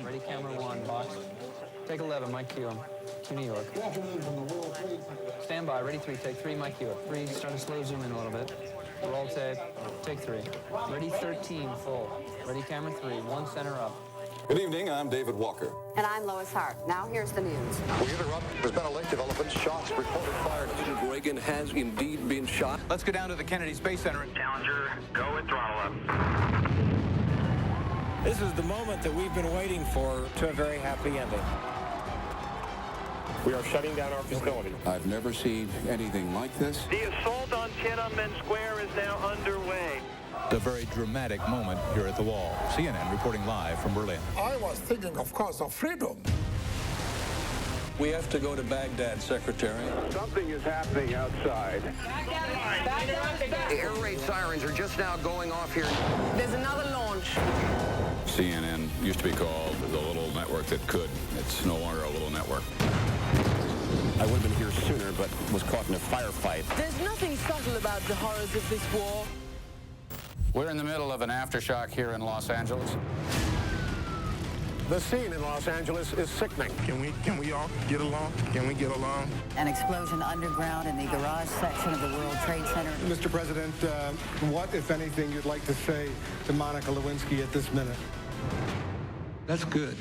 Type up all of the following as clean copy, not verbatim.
Ready, camera one, box. Take 11, Mike Q. Q New York. Stand by, ready, 3, take 3, Mike Q. 3, start to slow zoom in a little bit. Roll tape, take 3. Ready, 13, full. Ready, camera 3, 1 center up. Good evening, I'm David Walker. And I'm Lois Hart. Now here's the news. We interrupt. There's been a lake development. Shots reported fired. President Reagan has indeed been shot. Let's go down to the Kennedy Space Center. Challenger, go with throttle up. This is the moment that we've been waiting for to a very happy ending. We are shutting down our facility. I've never seen anything like this. The assault on Tiananmen Square is now underway. A very dramatic moment here at the wall. CNN reporting live from Berlin. I was thinking, of course, of freedom. We have to go to Baghdad, Secretary. Something is happening outside. The air raid sirens are just now going off here. There's another launch. CNN used to be called the little network that could. It's no longer a little network. I would have been here sooner, but was caught in a firefight. There's nothing subtle about the horrors of this war. We're in the middle of an aftershock here in Los Angeles. The scene in Los Angeles is sickening. Can we all get along? Can we get along? An explosion underground in the garage section of the World Trade Center. Mr. President, what, if anything, you'd like to say to Monica Lewinsky at this minute? That's good.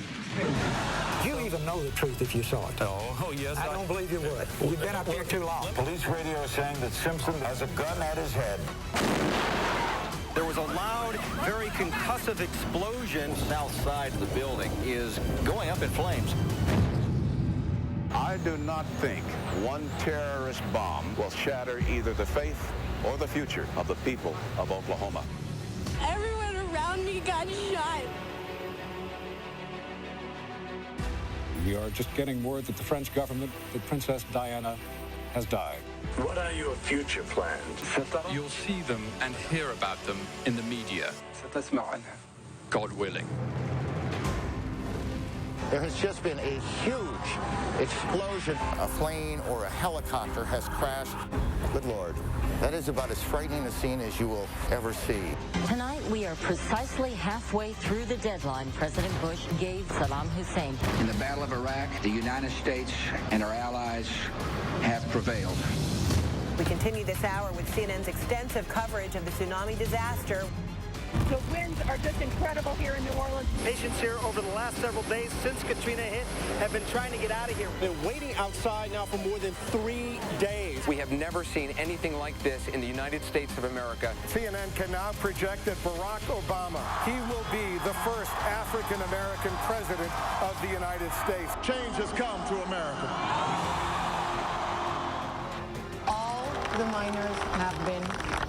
You even know the truth if you saw it. Oh yes. I don't believe you would. You've been up here too long. Police radio is saying that Simpson has a gun at his head. There was a loud, very concussive explosion. South side of the building is going up in flames. I do not think one terrorist bomb will shatter either the faith or the future of the people of Oklahoma. Everyone around me got shot. We are just getting word that the French government, that Princess Diana, has died. What are your future plans? You'll see them and hear about them in the media. God willing. There has just been a huge explosion. A plane or a helicopter has crashed. Good Lord. That is about as frightening a scene as you will ever see. Tonight, we are precisely halfway through the deadline President Bush gave Saddam Hussein. In the Battle of Iraq, the United States and our allies have prevailed. We continue this hour with CNN's extensive coverage of the tsunami disaster. The winds are just incredible here in New Orleans. Patients here over the last several days since Katrina hit have been trying to get out of here. Been waiting outside now for more than 3 days. We have never seen anything like this in the United States of America. CNN can now project that Barack Obama, he will be the first African-American president of the United States. Change has come to America. All the miners have been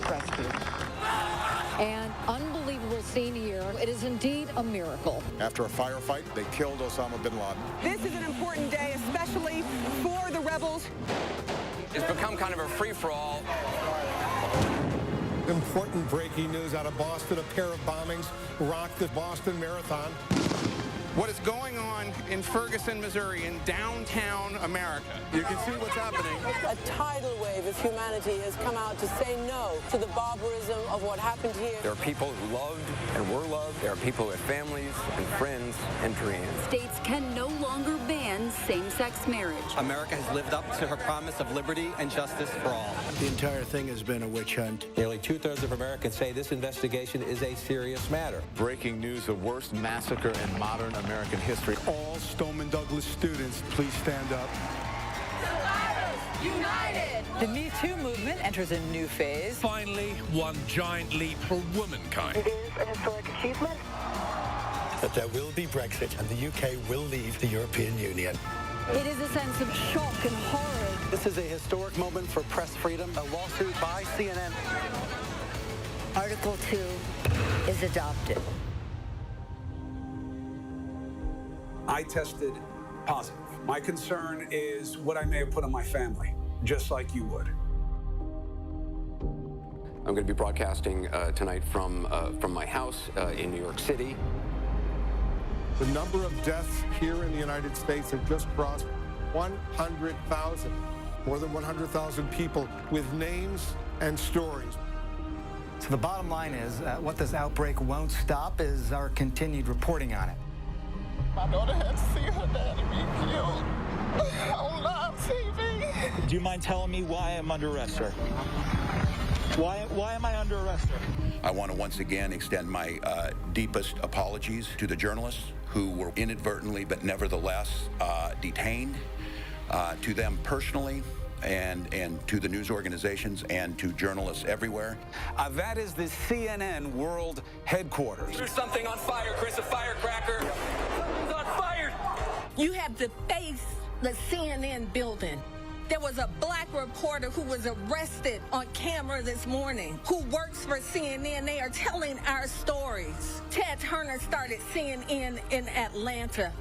rescued. An unbelievable scene here. It is indeed a miracle. After a firefight, they killed Osama bin Laden. This is an important day, especially for the rebels. It's become kind of a free-for-all. Important breaking news out of Boston. A pair of bombings rocked the Boston Marathon. What is going on in Ferguson, Missouri, in downtown America? You can see what's happening. A tidal wave of humanity has come out to say no to the barbarism of what happened here. There are people who loved and were loved. There are people who had families and friends and dreams. States can no longer ban same-sex marriage. America has lived up to her promise of liberty and justice for all. The entire thing has been a witch hunt. Nearly 2/3 of Americans say this investigation is a serious matter. Breaking news, the worst massacre in modern American history. All Stoneman Douglas students, please stand up. United! The Me Too movement enters a new phase. Finally, one giant leap for womankind. It is an historic achievement. That there will be Brexit and the UK will leave the European Union. It is a sense of shock and horror. This is a historic moment for press freedom. A lawsuit by CNN. Article 2 is adopted. I tested positive. My concern is what I may have put on my family, just like you would. I'm going to be broadcasting tonight from my house in New York City. The number of deaths here in the United States have just crossed 100,000. More than 100,000 people with names and stories. So the bottom line is what this outbreak won't stop is our continued reporting on it. My daughter had to see her daddy be killed on live TV. Do you mind telling me why I'm under arrest, sir? Why am I under arrest, sir? I want to once again extend my deepest apologies to the journalists who were inadvertently but nevertheless detained, to them personally, and to the news organizations and to journalists everywhere. That is the CNN World Headquarters. There's something on fire, Chris, a firecracker. Something's on fire. You have to face the CNN building. There was a black reporter who was arrested on camera this morning who works for CNN. They are telling our stories. Ted Turner started CNN in Atlanta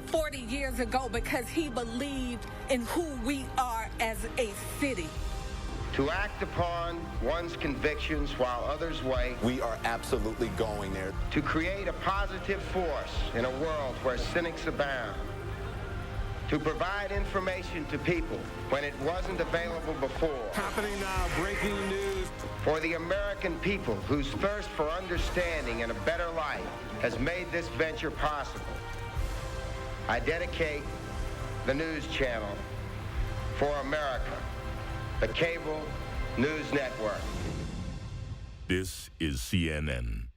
40 years ago because he believed in who we are as a city. To act upon one's convictions while others wait. We are absolutely going there. To create a positive force in a world where cynics abound. To provide information to people when it wasn't available before. Happening now, breaking news. For the American people whose thirst for understanding and a better life has made this venture possible. I dedicate the news channel for America, the cable news network. This is CNN.